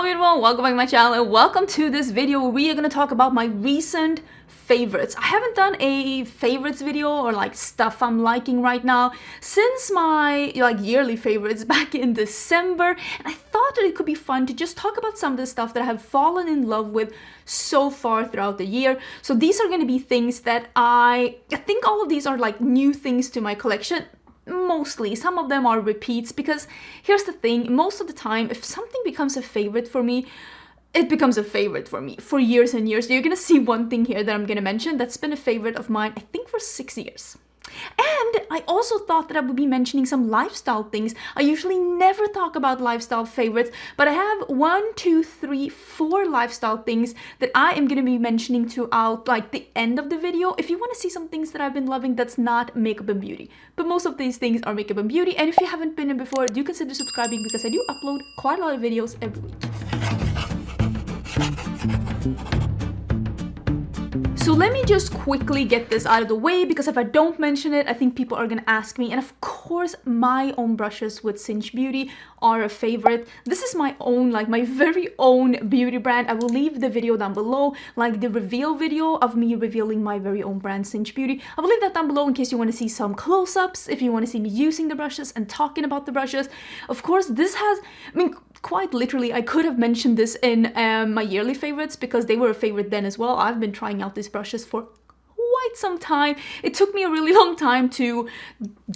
Hello everyone, welcome back to my channel and welcome to this video where we are going to talk about my recent favorites. I haven't done a favorites video or like stuff I'm liking right now since my yearly favorites back in December, and I thought that it could be fun to just talk about some of the stuff that I have fallen in love with so far throughout the year. So these are going to be things that I think all of these are like new things to my collection. Mostly, some of them are repeats, because here's the thing, most of the time if something becomes a favorite for me, it becomes a favorite for me for years and years. You're gonna see one thing here that I'm gonna mention that's been a favorite of mine, I think, for 6 years. And I also thought that I would be mentioning some lifestyle things. I usually never talk about lifestyle favorites, but I have 1, 2, 3, 4 lifestyle things that I am going to be mentioning throughout like the end of the video. If you want to see some things that I've been loving that's not makeup and beauty, but most of these things are makeup and beauty. And if you haven't been in before, do consider subscribing, because I do upload quite a lot of videos every week. So let me just quickly get this out of the way, because if I don't mention it, I think people are gonna ask me. And of course, my own brushes with Cinch Beauty are a favorite. This is my own, like my very own beauty brand. I will leave the video down below, like the reveal video of me revealing my very own brand, Cinch Beauty. I will leave that down below in case you want to see some close-ups, if you want to see me using the brushes and talking about the brushes. Of course, this has, quite literally, I could have mentioned this in my yearly favorites, because they were a favorite then as well. I've been trying out these brushes for quite some time. It took me a really long time to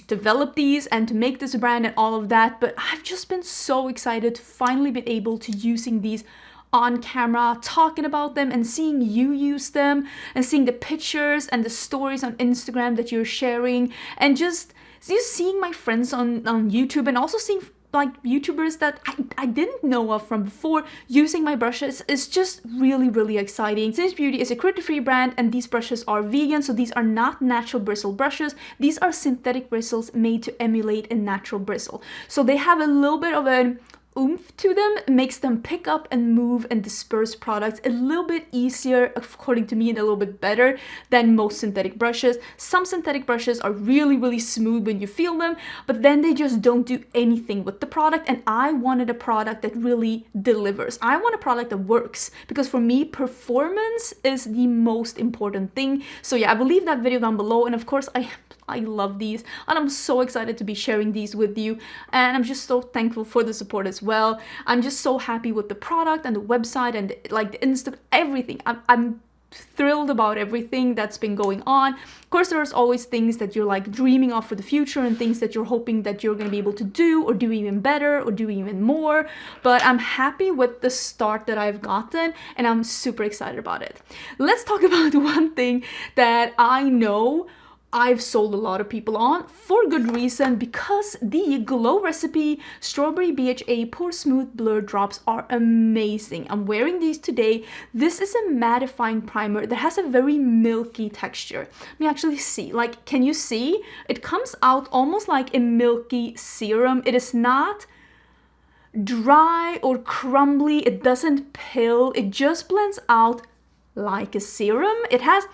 develop these and to make this brand and all of that, but I've just been so excited to finally be able to using these on camera, talking about them and seeing you use them and seeing the pictures and the stories on Instagram that you're sharing, and just seeing my friends on YouTube, and also seeing like YouTubers that I didn't know of from before using my brushes is just really exciting. Cinch Beauty is a cruelty-free brand, and these brushes are vegan, so these are not natural bristle brushes. These are synthetic bristles made to emulate a natural bristle. So they have a little bit of an oomph to them. It makes them pick up and move and disperse products a little bit easier, according to me, and a little bit better than most synthetic brushes. Some synthetic brushes are really smooth when you feel them, but then they just don't do anything with the product, and I wanted a product that really delivers. I want a product that works, because for me, performance is the most important thing. So yeah, I will leave that video down below, and of course I love these, and I'm so excited to be sharing these with you, and I'm just so thankful for the support as well. I'm just so happy with the product and the website and like the Insta, everything. I'm thrilled about everything that's been going on. Of course, there's always things that you're like dreaming of for the future, and things that you're hoping that you're going to be able to do or do even better or do even more, but I'm happy with the start that I've gotten, and I'm super excited about it. Let's talk about one thing that I know I've sold a lot of people on, for good reason, because the Glow Recipe Strawberry BHA Pore Smooth Blur Drops are amazing. I'm wearing these today. This is a mattifying primer that has a very milky texture. Let me actually see, like, can you see? It comes out almost like a milky serum. It is not dry or crumbly. It doesn't pill. It just blends out like a serum. It has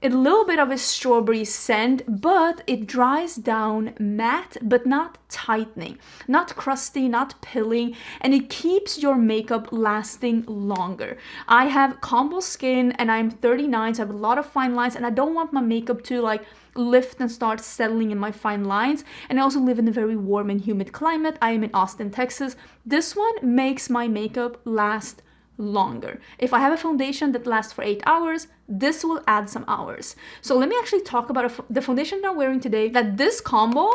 a little bit of a strawberry scent, but it dries down matte, but not tightening, not crusty, not pilling, and it keeps your makeup lasting longer. I have combo skin, and I'm 39, so I have a lot of fine lines, and I don't want my makeup to like lift and start settling in my fine lines. And I also live in a very warm and humid climate. I am in Austin, Texas. This one makes my makeup last longer. If I have a foundation that lasts for 8 hours, this will add some hours. So let me actually talk about the foundation that I'm wearing today. That this combo,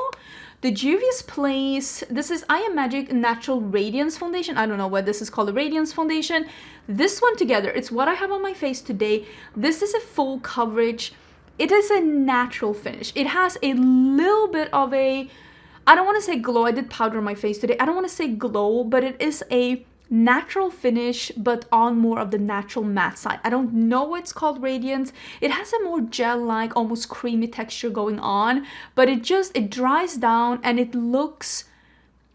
the Juvia's Place, this is I Am Magic Natural Radiance Foundation. I don't know why this is called a Radiance Foundation. This one together, it's what I have on my face today. This is a full coverage. It is a natural finish. It has a little bit of a, I don't want to say glow. I did powder on my face today. I don't want to say glow, but it is a natural finish, but on more of the natural matte side. I don't know why it's called Radiance. It has a more gel-like, almost creamy texture going on, but it dries down and it looks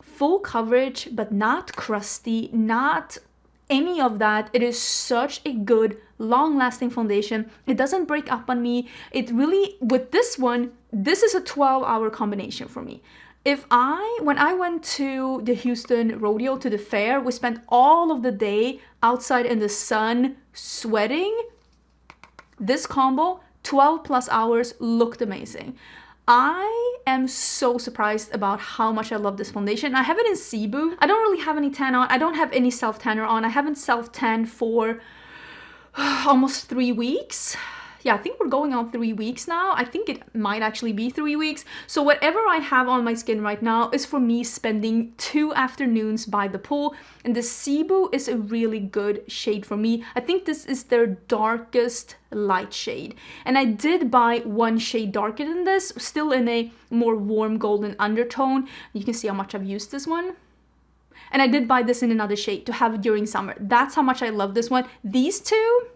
full coverage, but not crusty, not any of that. It is such a good long-lasting foundation. It doesn't break up on me. It really, with this one, this is a 12-hour combination for me. When I went to the Houston rodeo, to the fair, we spent all of the day outside in the sun sweating. This combo, 12 plus hours, looked amazing. I am so surprised about how much I love this foundation. I have it in Cebu. I don't really have any tan on. I don't have any self-tanner on. I haven't self-tanned for almost 3 weeks. Yeah, I think we're going on 3 weeks now. I think it might actually be 3 weeks. So whatever I have on my skin right now is for me spending 2 afternoons by the pool. And the Cebu is a really good shade for me. I think this is their darkest light shade. And I did buy 1 shade darker than this, still in a more warm golden undertone. You can see how much I've used this one. And I did buy this in another shade to have during summer. That's how much I love this one. These two,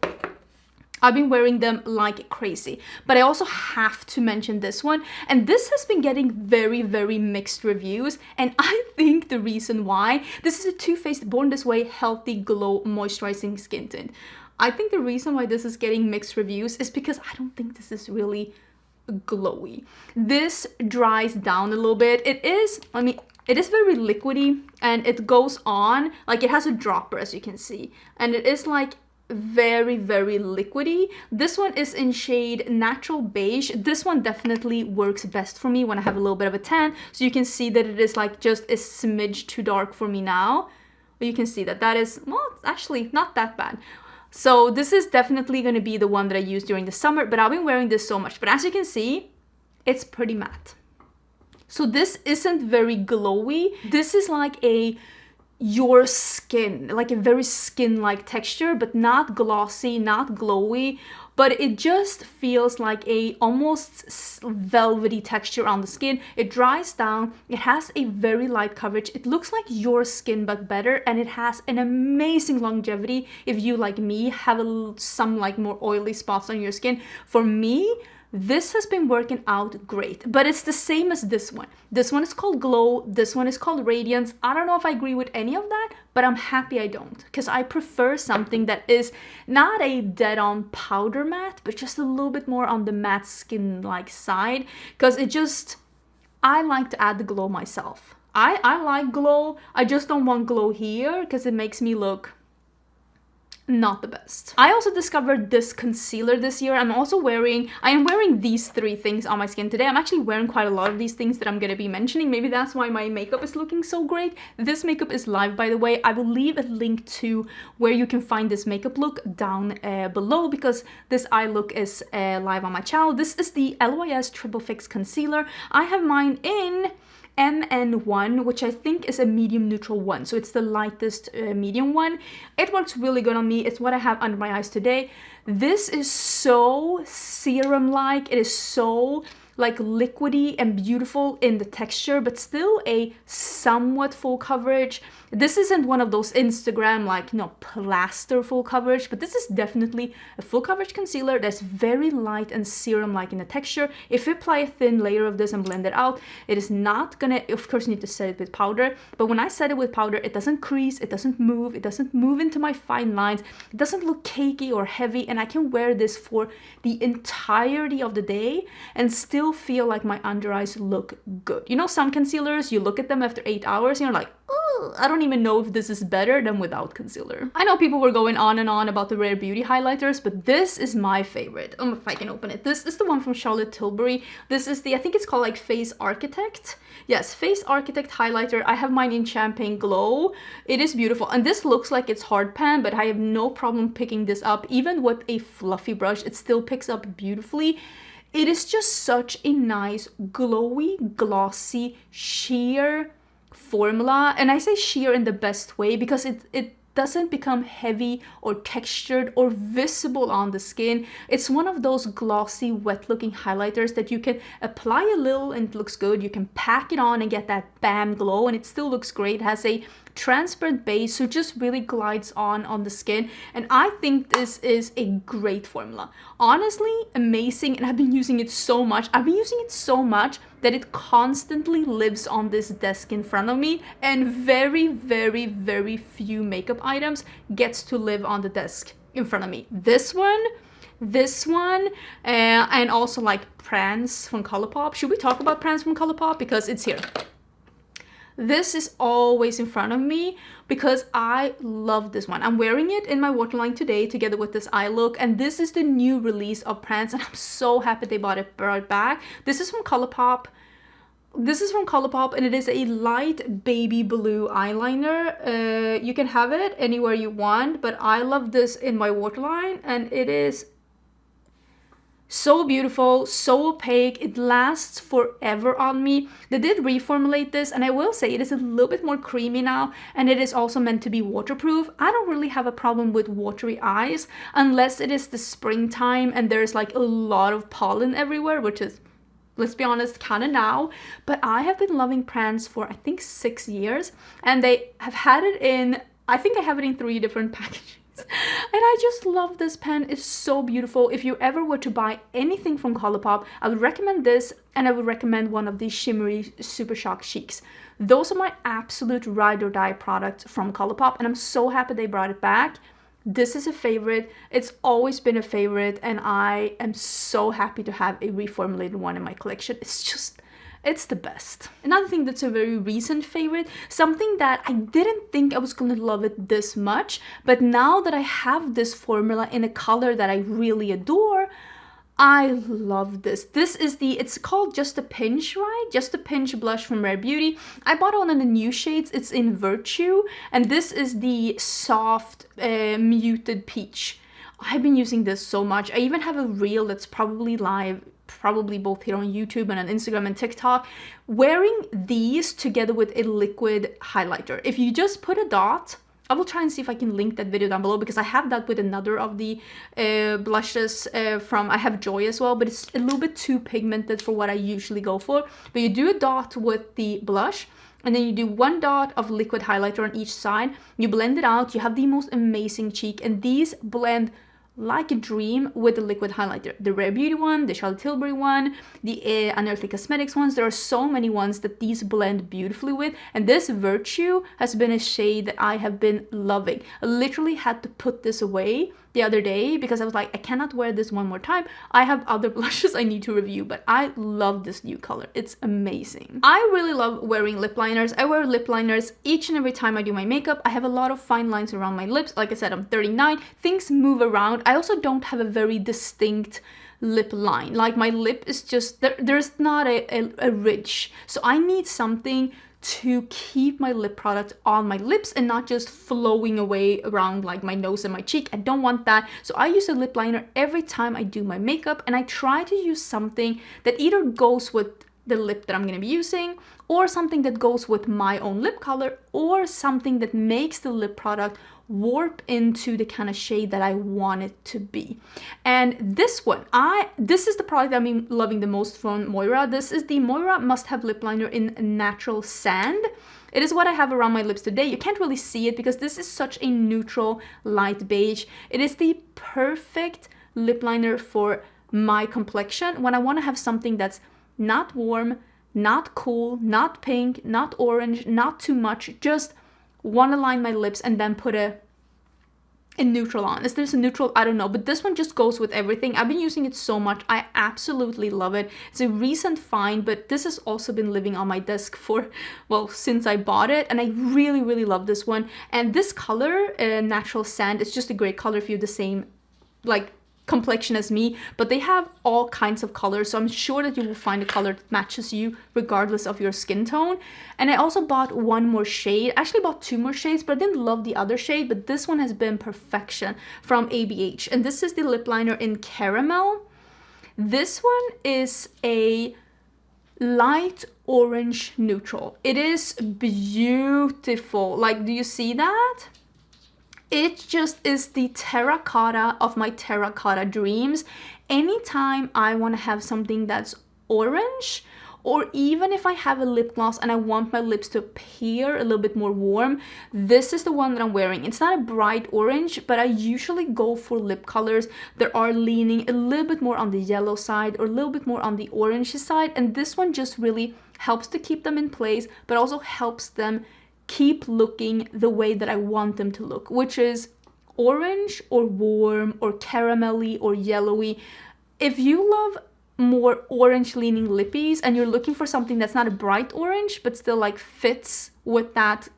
I've been wearing them like crazy, but I also have to mention this one. And this has been getting very, very mixed reviews. And I think the reason why, this is a Too Faced Born This Way Healthy Glow Moisturizing Skin Tint. I think the reason why this is getting mixed reviews is because I don't think this is really glowy. This dries down a little bit. It is very liquidy and it goes on, like it has a dropper as you can see. And it is like very, very liquidy. This one is in shade Natural Beige. This one definitely works best for me when I have a little bit of a tan. So you can see that it is like just a smidge too dark for me now. But you can see that that is, well, it's actually not that bad. So this is definitely going to be the one that I use during the summer, but I've been wearing this so much. But as you can see, it's pretty matte. So this isn't very glowy. This is like your skin, like a very skin-like texture, but not glossy, not glowy, but it just feels like a almost velvety texture on the skin. It dries down, it has a very light coverage, it looks like your skin but better, and it has an amazing longevity if you, like me, have some like more oily spots on your skin. For me, this has been working out great, but it's the same as this one. This one is called Glow, this one is called Radiance. I don't know if I agree with any of that, but I'm happy I don't, because I prefer something that is not a dead-on powder matte, but just a little bit more on the matte skin-like side, because I like to add the glow myself. I like glow, I just don't want glow here, because it makes me look not the best. I also discovered this concealer this year. I am wearing these 3 things on my skin today. I'm actually wearing quite a lot of these things that I'm gonna be mentioning. Maybe that's why my makeup is looking so great. This makeup is live, by the way. I will leave a link to where you can find this makeup look down below, because this eye look is live on my channel. This is the LYS Triple Fix Concealer. I have mine in MN1, which I think is a medium neutral one, so it's the lightest medium one. It works really good on me. It's what I have under my eyes today. This is so serum-like. It is so like liquidy and beautiful in the texture, but still a somewhat full coverage. This isn't one of those Instagram like, you know, plaster full coverage, but this is definitely a full coverage concealer that's very light and serum-like in the texture. If you apply a thin layer of this and blend it out, it is not gonna, of course you need to set it with powder, but when I set it with powder, it doesn't crease, it doesn't move into my fine lines, it doesn't look cakey or heavy, and I can wear this for the entirety of the day and still feel like my under eyes look good. You know, some concealers, you look at them after 8 hours and you're like, oh, I don't even know if this is better than without concealer. I know people were going on and on about the Rare Beauty highlighters, but this is my favorite. If I can open it. This is the one from Charlotte Tilbury. This is the, I think it's called like Face Architect. Yes, Face Architect highlighter. I have mine in Champagne Glow. It is beautiful. And this looks like it's hard pan, but I have no problem picking this up. Even with a fluffy brush, it still picks up beautifully. It is just such a nice, glowy, glossy, sheer formula. And I say sheer in the best way because it doesn't become heavy or textured or visible on the skin. It's one of those glossy, wet looking highlighters that you can apply a little and it looks good. You can pack it on and get that bam glow and it still looks great. It has a transparent base, so it just really glides on the skin, and I think this is a great formula. Honestly, amazing, and I've been using it so much. I've been using it so much that it constantly lives on this desk in front of me, and very, very, very few makeup items gets to live on the desk in front of me. This one, and also like Prance from Colourpop. Should we talk about Prance from Colourpop? Because it's here. This is always in front of me because I love this one. I'm wearing it in my waterline today together with this eye look, and this is the new release of Prance, and I'm so happy they brought it back. This is from ColourPop. And it is a light baby blue eyeliner. You can have it anywhere you want, but I love this in my waterline, and it is so beautiful, so opaque. It lasts forever on me. They did reformulate this, and I will say it is a little bit more creamy now, and it is also meant to be waterproof. I don't really have a problem with watery eyes unless it is the springtime and there's like a lot of pollen everywhere, which is, let's be honest, kind of now. But I have been loving Prance for I think 6 years, and they have had it in, I think I have it in 3 different packages. And I just love this pen. It's so beautiful. If you ever were to buy anything from ColourPop, I would recommend this, and I would recommend one of these shimmery Super Shock Cheeks. Those are my absolute ride or die products from ColourPop, and I'm so happy they brought it back. This is a favorite. It's always been a favorite, and I am so happy to have a reformulated one in my collection. It's the best. Another thing that's a very recent favorite, something that I didn't think I was gonna love it this much, but now that I have this formula in a color that I really adore, I love this. This is it's called Just a Pinch, right? Just a Pinch blush from Rare Beauty. I bought one of the new shades. It's in Virtue, and this is the soft muted peach. I've been using this so much. I even have a reel that's probably live, probably both here on YouTube and on Instagram and TikTok, wearing these together with a liquid highlighter. If you just put a dot, I will try and see if I can link that video down below, because I have that with another of the blushes I have Joy as well, but it's a little bit too pigmented for what I usually go for. But you do a dot with the blush, and then you do 1 dot of liquid highlighter on each side. You blend it out. You have the most amazing cheek, and these blend like a dream with the liquid highlighter. The Rare Beauty one, the Charlotte Tilbury one, the Angelica Cosmetics ones. There are so many ones that these blend beautifully with, and this Virtue has been a shade that I have been loving. I literally had to put this away the other day because I was like, I cannot wear this one more time. I have other blushes I need to review, but I love this new color. It's amazing. I really love wearing lip liners. I wear lip liners each and every time I do my makeup. I have a lot of fine lines around my lips. Like I said, I'm 39. Things move around. I also don't have a very distinct lip line. Like my lip is just, there's not a ridge. So I need something to keep my lip product on my lips and not just flowing away around like my nose and my cheek. I don't want that. So I use a lip liner every time I do my makeup, and I try to use something that either goes with the lip that I'm going to be using, or something that goes with my own lip color, or something that makes the lip product warp into the kind of shade that I want it to be. And this one, this is the product I've been loving the most from Moira. This is the Moira Must Have Lip Liner in Natural Sand. It is what I have around my lips today. You can't really see it because this is such a neutral light beige. It is the perfect lip liner for my complexion when I want to have something that's not warm, not cool, not pink, not orange, not too much, just want to line my lips and then put a neutral on. Is this a neutral? I don't know, but this one just goes with everything. I've been using it so much. I absolutely love it. It's a recent find, but this has also been living on my desk for, well, since I bought it, and I really, really love this one. And this color, Natural Sand, is just a great color if you're the same, like, complexion as me, but they have all kinds of colors, so I'm sure that you will find a color that matches you regardless of your skin tone. And I also bought one more shade. I actually bought 2 more shades, but I didn't love the other shade, but this one has been perfection from ABH, and this is the lip liner in Caramel. This one is a light orange neutral. It is beautiful. Like, do you see that? It just is the terracotta of my terracotta dreams. Anytime I want to have something that's orange, or even if I have a lip gloss and I want my lips to appear a little bit more warm, this is the one that I'm wearing. It's not a bright orange, but I usually go for lip colors that are leaning a little bit more on the yellow side or a little bit more on the orange side, and this one just really helps to keep them in place, but also helps them keep looking the way that I want them to look, which is orange or warm or caramelly or yellowy. If you love more orange leaning lippies and you're looking for something that's not a bright orange but still like fits with that,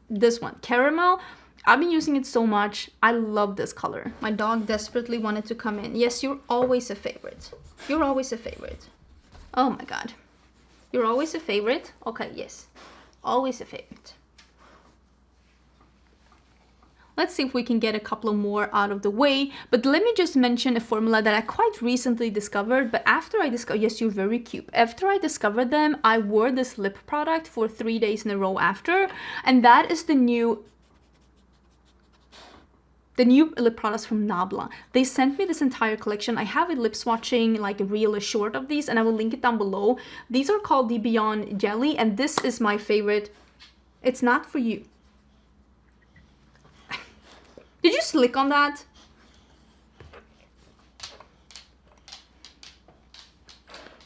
this one, caramel, I've been using it so much. I love this color. My dog desperately wanted to come in. Yes, you're always a favorite. You're always a favorite. Oh my god. You're always a favorite. Okay, yes. Always a favorite. Let's see if we can get a couple more out of the way. But let me just mention a formula that I quite recently discovered. But after I discovered, yes, you're very cute. After I discovered them, I wore this lip product for 3 days in a row after. And that is the new lip products from Nabla. They sent me this entire collection. I have a lip swatching, like a reel, a short of these, and I will link it down below. These are called the Beyond Jelly, and this is my favorite. It's not for you. Did you slick on that?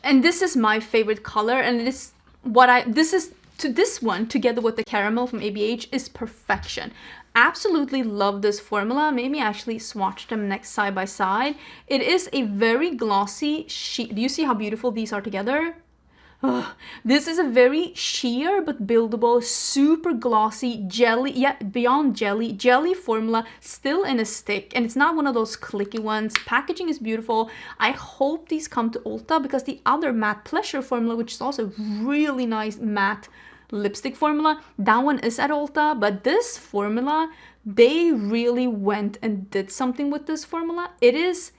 And this is my favorite color, and it is what this one together with the caramel from ABH is perfection. Absolutely love this formula. Maybe actually swatch them next side by side. It is a very glossy sheet. Do you see how beautiful these are together? Ugh. This is a very sheer but buildable, super glossy jelly, yeah, Beyond jelly formula, still in a stick, and it's not one of those clicky ones. Packaging is beautiful. I hope these come to Ulta because the other Matte Pleasure formula, which is also really nice matte lipstick formula, that one is at Ulta. But this formula, they really went and did something with this formula. It is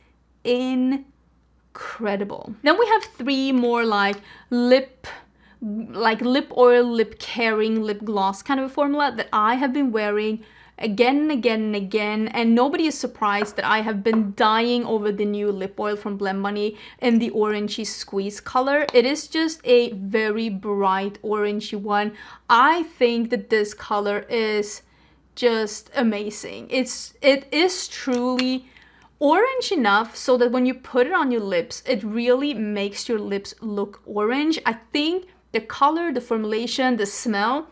incredible. Then we have 3 more like lip oil, lip caring, lip gloss kind of a formula that I have been wearing again and again and again, and nobody is surprised that I have been dying over the new lip oil from Blend Money in the orangey squeeze color. It is just a very bright orangey one. I think that this color is just amazing. It is truly orange enough so that when you put it on your lips, it really makes your lips look orange. I think the color, the formulation, the smell,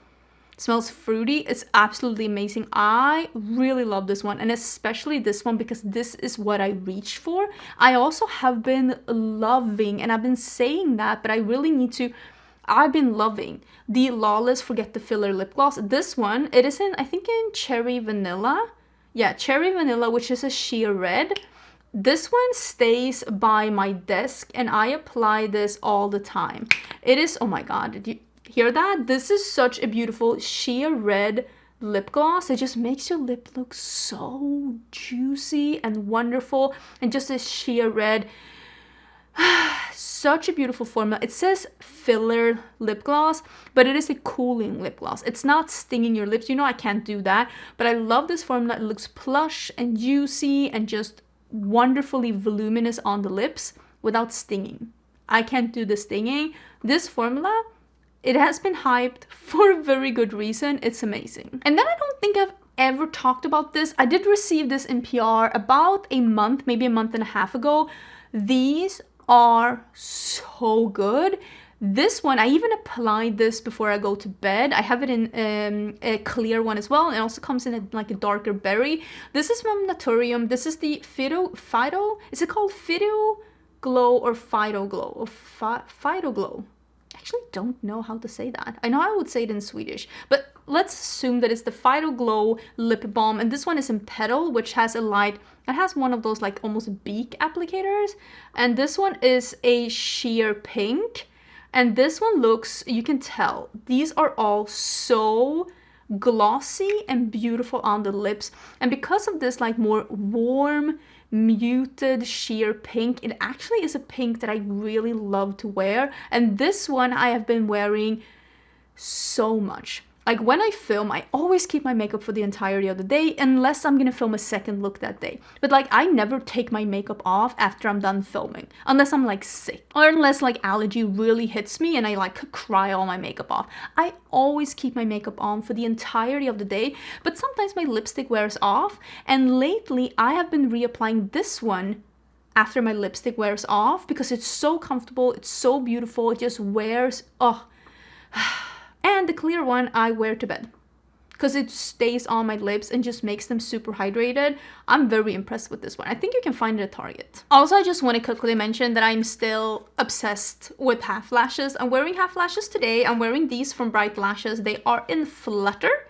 smells fruity. It's absolutely amazing. I really love this one, and especially this one because this is what I reached for. I also have been loving, and I've been saying that, but I really need to, I've been loving the Lawless Forget the Filler lip gloss. This one, it is in, I think in Cherry Vanilla. Yeah, Cherry Vanilla, which is a sheer red. This one stays by my desk, and I apply this all the time. It is, oh my god, did you hear that? This is such a beautiful sheer red lip gloss. It just makes your lip look so juicy and wonderful, and just a sheer red. Such a beautiful formula. It says filler lip gloss, but it is a cooling lip gloss. It's not stinging your lips. You know I can't do that, but I love this formula. It looks plush and juicy and just wonderfully voluminous on the lips without stinging. I can't do the stinging. This formula, it has been hyped for a very good reason. It's amazing. And then I don't think I've ever talked about this. I did receive this in PR about a month, maybe a month and a half ago. These are so good. This one, I even applied this before I go to bed. I have it in a clear one as well. And it also comes in like a darker berry. This is from Naturium. This is the Fido, is it called Fido Glow or Fido Glow? Or Fido Glow? I actually don't know how to say that. I know I would say it in Swedish, but let's assume that it's the Fido Glow lip balm. And this one is in Petal, which has a light, it has one of those like almost beak applicators. And this one is a sheer pink. And this one looks, you can tell, these are all so glossy and beautiful on the lips. And because of this like more warm, muted sheer pink, it actually is a pink that I really love to wear. And this one I have been wearing so much. Like when I film, I always keep my makeup for the entirety of the day unless I'm gonna film a second look that day. But like I never take my makeup off after I'm done filming unless I'm like sick or unless like allergy really hits me and I like cry all my makeup off. I always keep my makeup on for the entirety of the day, but sometimes my lipstick wears off, and lately I have been reapplying this one after my lipstick wears off because it's so comfortable, it's so beautiful, it just wears, oh. And the clear one I wear to bed. because it stays on my lips and just makes them super hydrated. I'm very impressed with this one. I think you can find it at Target. Also, I just want to quickly mention that I'm still obsessed with half lashes. I'm wearing half lashes today. I'm wearing these from Bright Lashes. They are in Flutter.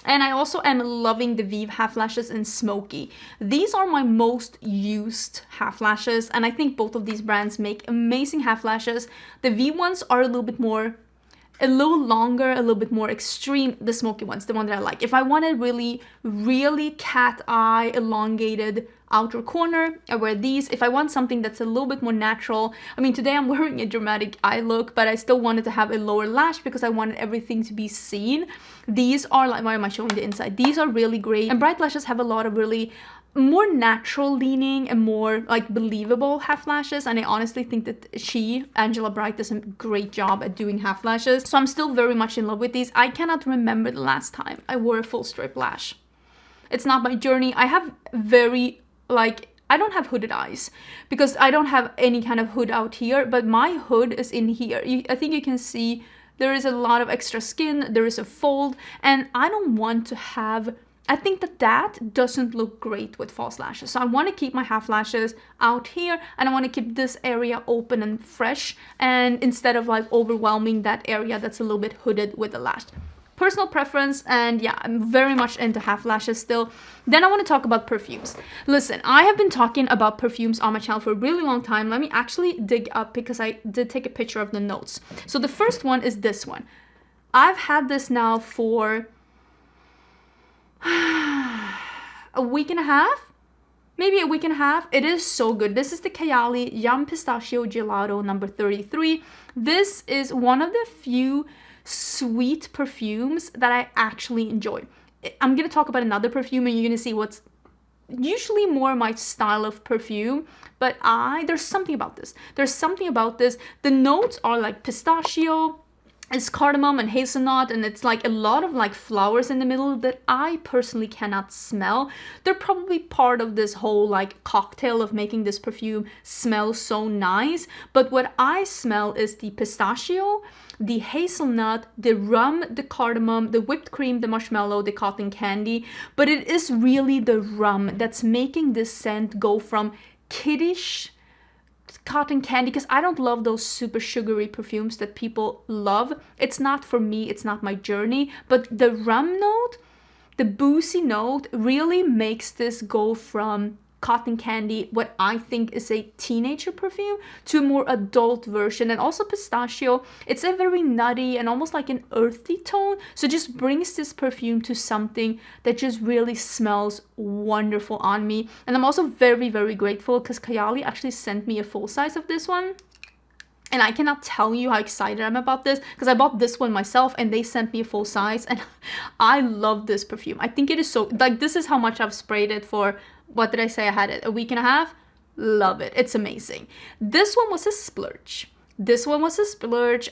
And I also am loving the Vive half lashes in Smoky. These are my most used half lashes, and I think both of these brands make amazing half lashes. The Vive ones are a little longer, a little bit more extreme. The Smoky ones, the one that I like. If I wanted really cat eye elongated outer corner, I wear these. If I want something that's a little bit more natural, I mean, today I'm wearing a dramatic eye look, but I still wanted to have a lower lash because I wanted everything to be seen. These are like, why am I showing the inside? These are really great. And Bright Lashes have a lot of really more natural leaning and more like believable half lashes, and I honestly think that Angela Bright, does a great job at doing half lashes. So I'm still very much in love with these. I cannot remember the last time I wore a full strip lash. It's not my journey. I have I don't have hooded eyes because I don't have any kind of hood out here, but my hood is in here. I think you can see there is a lot of extra skin, there is a fold, and I don't want to have, I think that doesn't look great with false lashes. So I want to keep my half lashes out here, and I want to keep this area open and fresh, and instead of like overwhelming that area that's a little bit hooded with the lash. Personal preference, and yeah, I'm very much into half lashes still. Then I want to talk about perfumes. Listen, I have been talking about perfumes on my channel for a really long time. Let me actually dig up because I did take a picture of the notes. So the first one is this one. I've had this now for a week and a half, maybe a week and a half. It is so good. This is the Kayali Yum Pistachio Gelato number 33. This is one of the few sweet perfumes that I actually enjoy. I'm gonna talk about another perfume and you're gonna see what's usually more my style of perfume, but there's something about this. The notes are like pistachio, it's cardamom and hazelnut, and it's like a lot of like flowers in the middle that I personally cannot smell. They're probably part of this whole like cocktail of making this perfume smell so nice, but what I smell is the pistachio, the hazelnut, the rum, the cardamom, the whipped cream, the marshmallow, the cotton candy, but it is really the rum that's making this scent go from kiddish cotton candy, because I don't love those super sugary perfumes that people love. It's not for me, it's not my journey, but the rum note, the boozy note really makes this go from cotton candy, what I think is a teenager perfume, to a more adult version. And also pistachio, it's a very nutty and almost like an earthy tone, so it just brings this perfume to something that just really smells wonderful on me. And I'm also very grateful because Kayali actually sent me a full size of this one. And I cannot tell you how excited I'm about this because I bought this one myself and they sent me a full size, and I love this perfume. I think it is so, like, this is how much I've sprayed it for, what did I say, I had it a week and a half? Love it. It's amazing. This one was a splurge.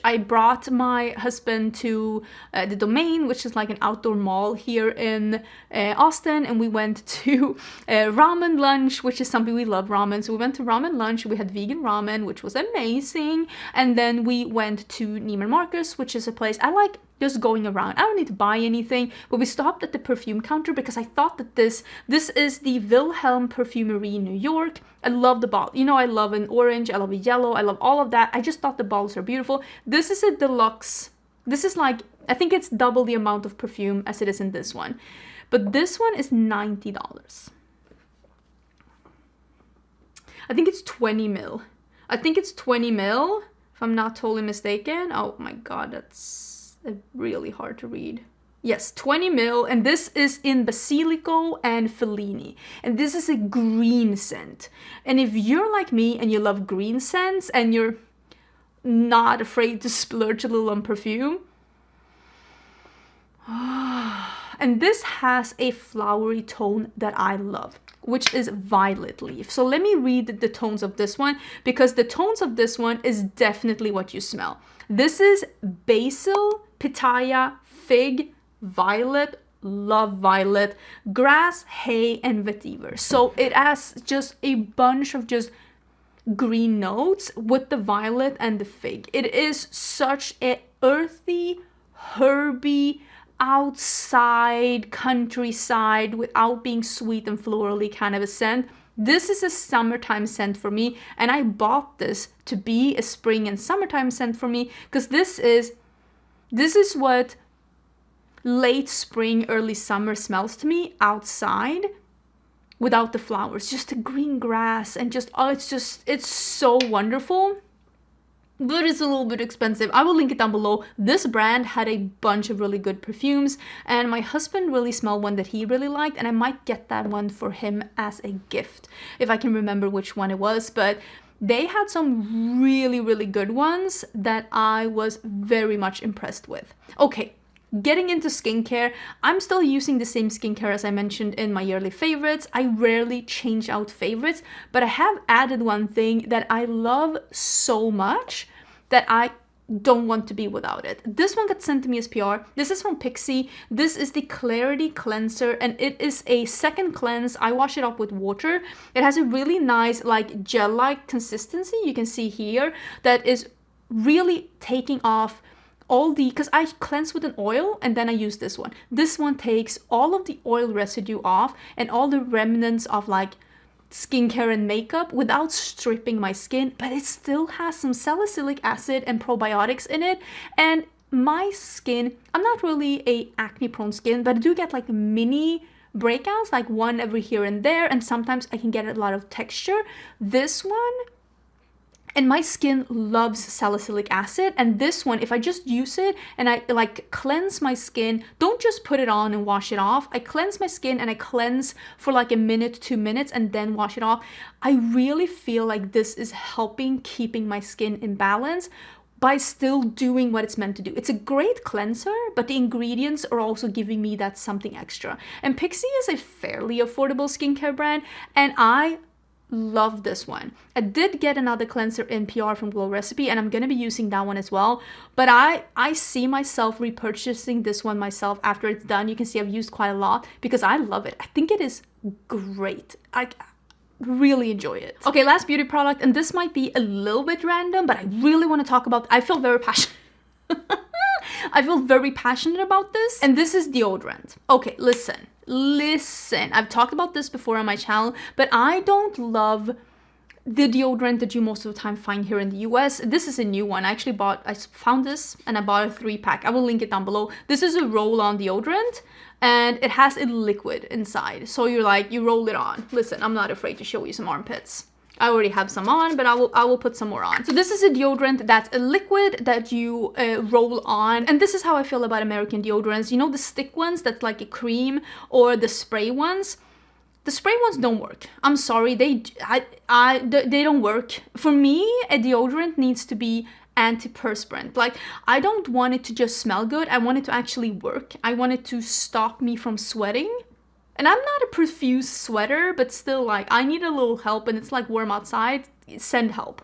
I brought my husband to the Domain, which is like an outdoor mall here in Austin, and we went to ramen lunch, which is something we love, ramen. So we went to ramen lunch. We had vegan ramen, which was amazing. And then we went to Neiman Marcus, which is a place I like just going around. I don't need to buy anything, but we stopped at the perfume counter because I thought that this is the Wilhelm Perfumery in New York. I love the bottle. You know, I love an orange, I love a yellow, I love all of that. I just thought the bottles are beautiful. This is a deluxe. This is like, I think it's double the amount of perfume as it is in this one. But this one is $90. I think it's 20 mil. If I'm not totally mistaken. Oh my god, that's really hard to read. Yes, 20 mil, and this is in Basilico and Fellini. And this is a green scent. And if you're like me and you love green scents and you're not afraid to splurge a little on perfume, and this has a flowery tone that I love, which is violet leaf. So let me read the tones of this one, because the tones of this one is definitely what you smell. This is basil, pitaya, fig, violet, love violet, grass, hay, and vetiver. So it has just a bunch of just green notes with the violet and the fig. It is such a earthy, herby, outside countryside without being sweet and florally kind of a scent. This is a summertime scent for me, and I bought this to be a spring and summertime scent for me because this is what late spring, early summer smells to me outside without the flowers, just the green grass and just, oh, it's so wonderful. But it's a little bit expensive. I will link it down below. This brand had a bunch of really good perfumes, and my husband really smelled one that he really liked, and I might get that one for him as a gift if I can remember which one it was. But they had some really, really good ones that I was very much impressed with. Okay, getting into skincare, I'm still using the same skincare as I mentioned in my yearly favorites. I rarely change out favorites, but I have added one thing that I love so much that I don't want to be without it. This one got sent to me as PR. This is from Pixi. This is the Clarity Cleanser, and it is a second cleanse. I wash it up with water. It has a really nice like gel-like consistency. You can see here that is really taking off all the, because I cleanse with an oil and then I use this one. This one takes all of the oil residue off and all the remnants of like skincare and makeup without stripping my skin, but it still has some salicylic acid and probiotics in it. And my skin, I'm not really a acne prone skin, but I do get like mini breakouts, like one every here and there, and sometimes I can get a lot of texture. This one, and my skin loves salicylic acid, and this one, if I just use it and I like cleanse my skin, don't just put it on and wash it off. I cleanse my skin and I cleanse for like a minute, 2 minutes, and then wash it off. I really feel like this is helping keeping my skin in balance by still doing what it's meant to do. It's a great cleanser, but the ingredients are also giving me that something extra. And Pixi is a fairly affordable skincare brand, and I love this one. I did get another cleanser in PR from Glow Recipe, and I'm gonna be using that one as well, but I see myself repurchasing this one myself after it's done. You can see I've used quite a lot because I love it. I think it is great. I really enjoy it. Okay, last beauty product, and this might be a little bit random, but I really want to talk about, I feel very passionate I feel very passionate about this, and this is deodorant. Okay, listen, I've talked about this before on my channel, but I don't love the deodorant that you most of the time find here in the US. This is a new one. I found this and I bought a 3-pack. I will link it down below. This is a roll-on deodorant, and it has a liquid inside. So you roll it on. Listen, I'm not afraid to show you some armpits. I already have some on, but I will put some more on. So this is a deodorant that's a liquid that you roll on. And this is how I feel about American deodorants. You know, the stick ones that's like a cream, or the spray ones? The spray ones don't work. I'm sorry, they don't work. For me, a deodorant needs to be antiperspirant. Like, I don't want it to just smell good. I want it to actually work. I want it to stop me from sweating. And I'm not a profuse sweater, but still, like, I need a little help, and it's like warm outside, send help.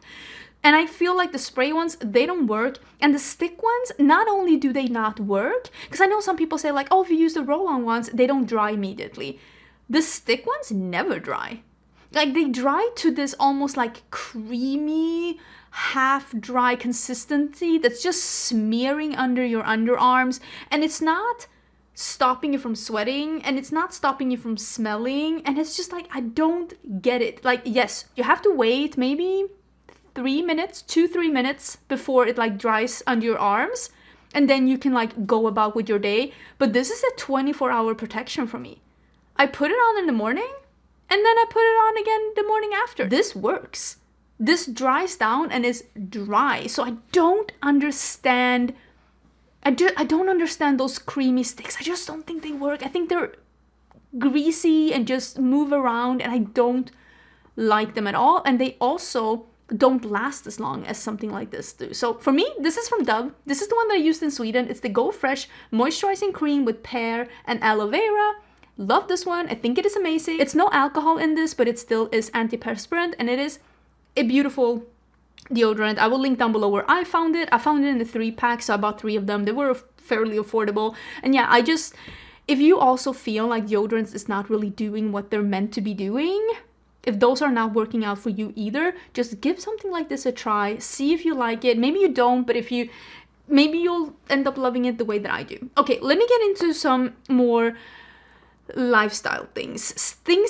And I feel like the spray ones, they don't work. And the stick ones, not only do they not work, because I know some people say like, oh, if you use the roll-on ones, they don't dry immediately. The stick ones never dry. Like, they dry to this almost like creamy, half-dry consistency that's just smearing under your underarms. And it's not stopping you from sweating, and it's not stopping you from smelling, and it's just like, I don't get it. Like, yes, you have to wait maybe 3 minutes, 2-3 minutes before it like dries under your arms, and then you can like go about with your day. But this is a 24-hour protection for me. I put it on in the morning, and then I put it on again the morning after. This works. This dries down and is dry. So I don't understand I don't understand those creamy sticks. I just don't think they work. I think they're greasy and just move around, and I don't like them at all. And they also don't last as long as something like this do. So for me, this is from Dove. This is the one that I used in Sweden. It's the Go Fresh Moisturizing Cream with pear and aloe vera. Love this one. I think it is amazing. It's no alcohol in this, but it still is antiperspirant, and it is a beautiful deodorant. I will link down below where I found it. I found it in the 3-pack, so I bought 3 of them. They were fairly affordable. And yeah, if you also feel like deodorants is not really doing what they're meant to be doing, if those are not working out for you either, just give something like this a try. See if you like it. Maybe you don't, but if you maybe you'll end up loving it the way that I do. Okay, let me get into some more lifestyle things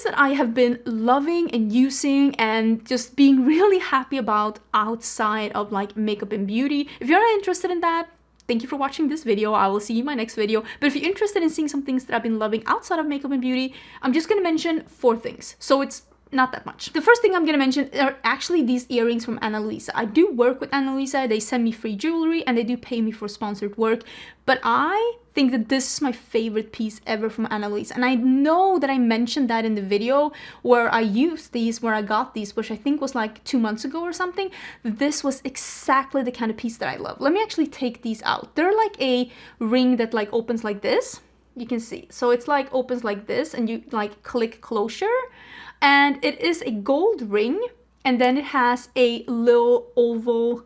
that I have been loving and using and just being really happy about outside of like makeup and beauty. If you're not interested in that, thank you for watching this video. I will see you in my next video. But if you're interested in seeing some things that I've been loving outside of makeup and beauty, I'm just gonna mention 4 things. So it's not that much. The first thing I'm gonna mention are actually these earrings from Ana Luisa. I do work with Ana Luisa. They send me free jewelry and they do pay me for sponsored work. But I think that this is my favorite piece ever from Ana Luisa. And I know that I mentioned that in the video where I used these, where I got these, which I think was like 2 months ago or something. This was exactly the kind of piece that I love. Let me actually take these out. They're like a ring that like opens like this. You can see. So it's like opens like this and you like click closure. And it is a gold ring, and then it has a little oval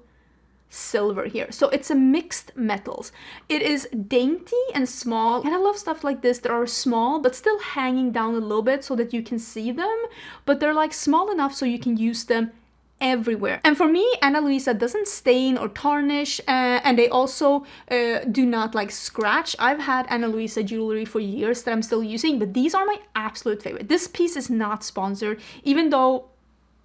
silver here. So it's a mixed metals. It is dainty and small, and I love stuff like this that are small but still hanging down a little bit so that you can see them, but they're like small enough so you can use them everywhere. And for me, Ana Luisa doesn't stain or tarnish, and they also do not like scratch. I've had Ana Luisa jewelry for years that I'm still using, but these are my absolute favorite. This piece is not sponsored, even though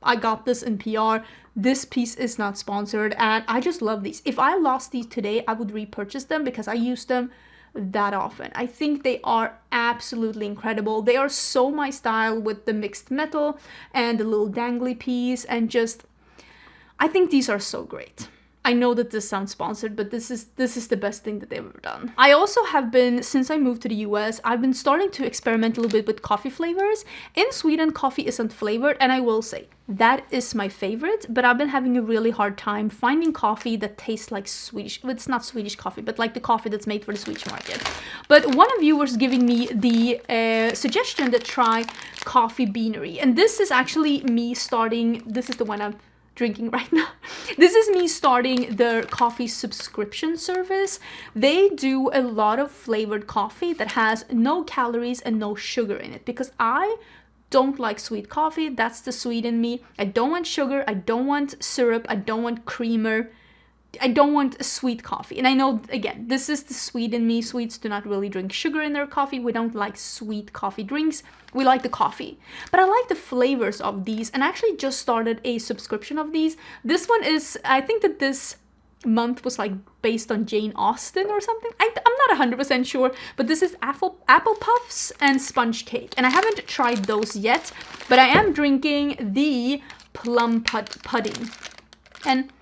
I got this in PR. This piece is not sponsored, and I just love these. If I lost these today, I would repurchase them because I use them that often. I think they are absolutely incredible. They are so my style with the mixed metal and the little dangly piece, and just I think these are so great. I know that this sounds sponsored, but this is the best thing that they've ever done. I also have been, since I moved to the US, I've been starting to experiment a little bit with coffee flavors. In Sweden, coffee isn't flavored, and I will say that is my favorite, but I've been having a really hard time finding coffee that tastes like Swedish. Well, it's not Swedish coffee, but like the coffee that's made for the Swedish market. But one of you was giving me the suggestion to try Coffee Beanery, and this is actually me starting. This is the one I'm drinking right now. This is me starting their coffee subscription service. They do a lot of flavored coffee that has no calories and no sugar in it, because I don't like sweet coffee. That's the sweet in me. I don't want sugar. I don't want syrup. I don't want creamer. I don't want a sweet coffee. And I know, again, this is the sweet in me. Sweets do not really drink sugar in their coffee. We don't like sweet coffee drinks. We like the coffee. But I like the flavors of these, and I actually just started a subscription of these. This one is, I think that this month was like based on Jane Austen or something. I'm not 100% sure, but this is apple puffs and sponge cake. And I haven't tried those yet, but I am drinking the plum pudding. And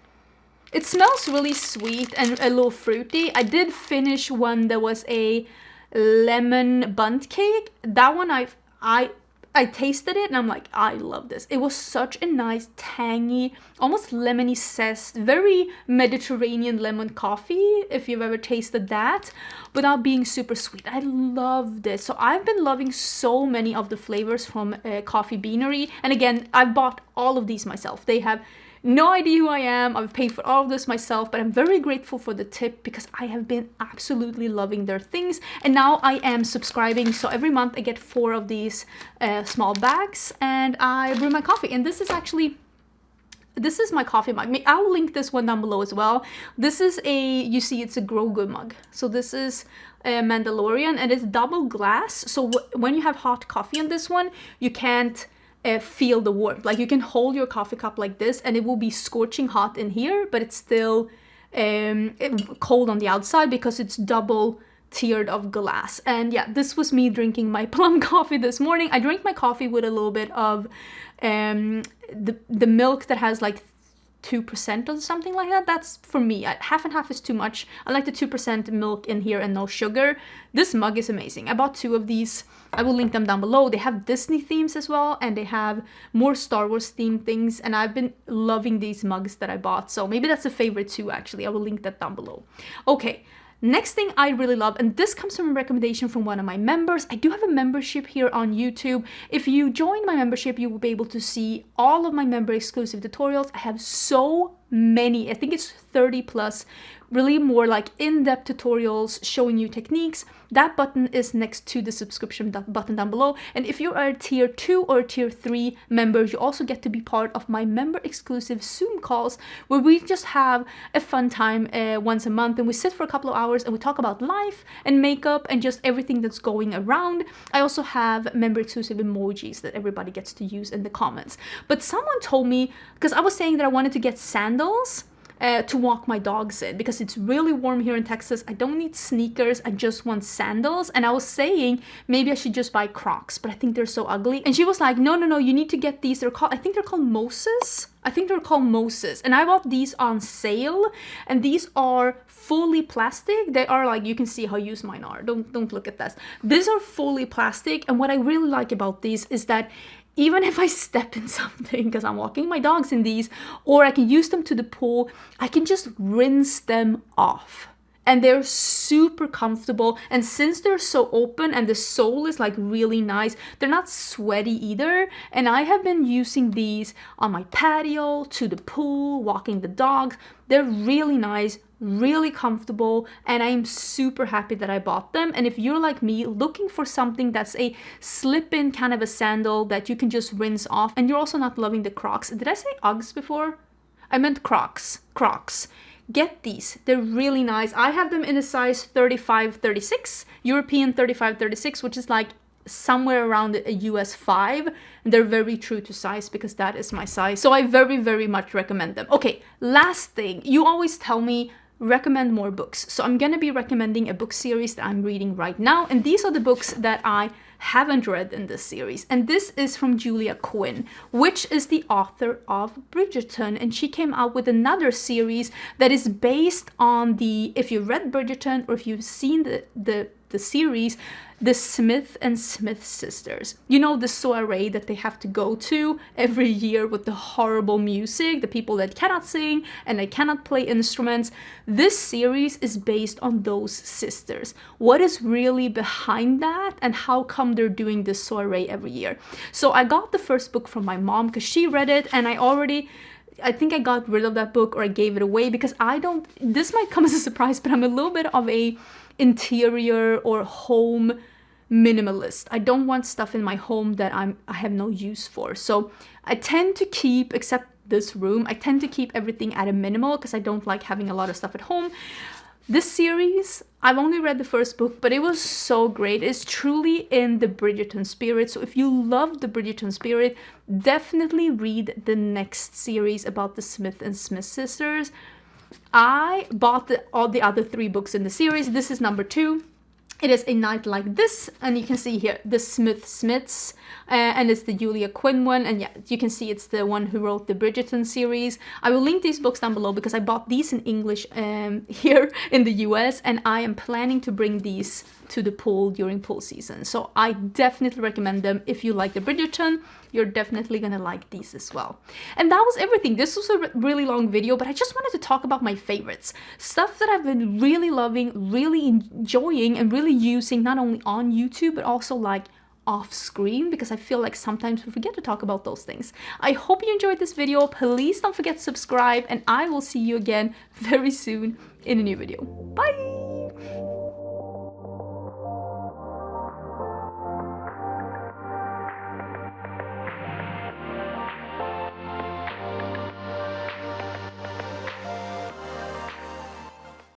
it smells really sweet and a little fruity. I did finish one that was a lemon bundt cake. That one I tasted it and I'm like, I love this. It was such a nice, tangy, almost lemony zest, very Mediterranean lemon coffee, if you've ever tasted that, without being super sweet. I love this. So I've been loving so many of the flavors from Coffee Beanery. And again, I bought all of these myself. They have no idea who I am. I've paid for all of this myself, but I'm very grateful for the tip because I have been absolutely loving their things. And now I am subscribing, so every month I get 4 of these small bags and I brew my coffee. And this is my coffee mug. I'll link this one down below as well. This is you see it's a Grogu mug. So this is Mandalorian and it's double glass. So when you have hot coffee in this one, you can't feel the warmth. Like you can hold your coffee cup like this and it will be scorching hot in here, but it's still cold on the outside because it's double tiered of glass. And yeah, this was me drinking my plum coffee this morning. I drank my coffee with a little bit of the milk that has like 2% or something like that. That's for me. Half and half is too much. I like the 2% milk in here and no sugar. This mug is amazing. I bought 2 of these. I will link them down below. They have Disney themes as well, and they have more Star Wars themed things, and I've been loving these mugs that I bought. So maybe that's a favorite too, actually. I will link that down below. Okay. Next thing I really love, and this comes from a recommendation from one of my members. I do have a membership here on YouTube. If you join my membership, you will be able to see all of my member exclusive tutorials. I have so many, I think it's 30 plus, really more like in-depth tutorials showing you techniques. That button is next to the subscription button down below. And if you are a tier 2 or tier 3 member, you also get to be part of my member exclusive Zoom calls, where we just have a fun time once a month, and we sit for a couple of hours and we talk about life and makeup and just everything that's going around. I also have member exclusive emojis that everybody gets to use in the comments. But someone told me, because I was saying that I wanted to get sandals to walk my dogs in, because it's really warm here in Texas. I don't need sneakers, I just want sandals. And I was saying maybe I should just buy Crocs, but I think they're so ugly. And she was like, no, you need to get these. They're called, I think they're called Moses. And I bought these on sale, and these are fully plastic. They are like, you can see how used mine are. Don't look at this. These are fully plastic, and what I really like about these is that even if I step in something, because I'm walking my dogs in these, or I can use them to the pool, I can just rinse them off. And they're super comfortable. And since they're so open and the sole is like really nice, they're not sweaty either. And I have been using these on my patio, to the pool, walking the dogs. They're really nice, really comfortable, and I'm super happy that I bought them. And if you're like me, looking for something that's a slip-in kind of a sandal that you can just rinse off, and you're also not loving the Crocs. Did I say Uggs before? I meant Crocs. Get these. They're really nice. I have them in a size 35-36, European 35-36, which is like somewhere around a US 5. And they're very true to size because that is my size. So I very, very much recommend them. Okay, last thing. You always tell me recommend more books. So I'm gonna be recommending a book series that I'm reading right now. And these are the books that I haven't read in this series. And this is from Julia Quinn, which is the author of Bridgerton. And she came out with another series that is based on the, if you read Bridgerton or if you've seen the series, the Smith and Smith sisters. You know, the soiree that they have to go to every year with the horrible music, the people that cannot sing and they cannot play instruments. This series is based on those sisters. What is really behind that and how come they're doing this soiree every year? So I got the first book from my mom because she read it, and I think I got rid of that book or I gave it away because this might come as a surprise, but I'm a little bit of a interior or home minimalist. I don't want stuff in my home that I have no use for. So I tend to keep, except this room, I tend to keep everything at a minimal because I don't like having a lot of stuff at home. This series, I've only read the first book, but it was so great. It's truly in the Bridgerton spirit. So if you love the Bridgerton spirit, definitely read the next series about the Smith and Smith sisters. I bought all the other 3 books in the series. This is number 2. It is A Night Like This, and you can see here the Smiths, and it's the Julia Quinn one, and yeah, you can see it's the one who wrote the Bridgerton series. I will link these books down below because I bought these in English here in the US, and I am planning to bring these to the pool during pool season. So I definitely recommend them. If you like the Bridgerton, you're definitely gonna like these as well. And that was everything. This was a really long video, but I just wanted to talk about my favorites. Stuff that I've been really loving, really enjoying, and really using not only on YouTube, but also like off screen, because I feel like sometimes we forget to talk about those things. I hope you enjoyed this video. Please don't forget to subscribe, and I will see you again very soon in a new video. Bye!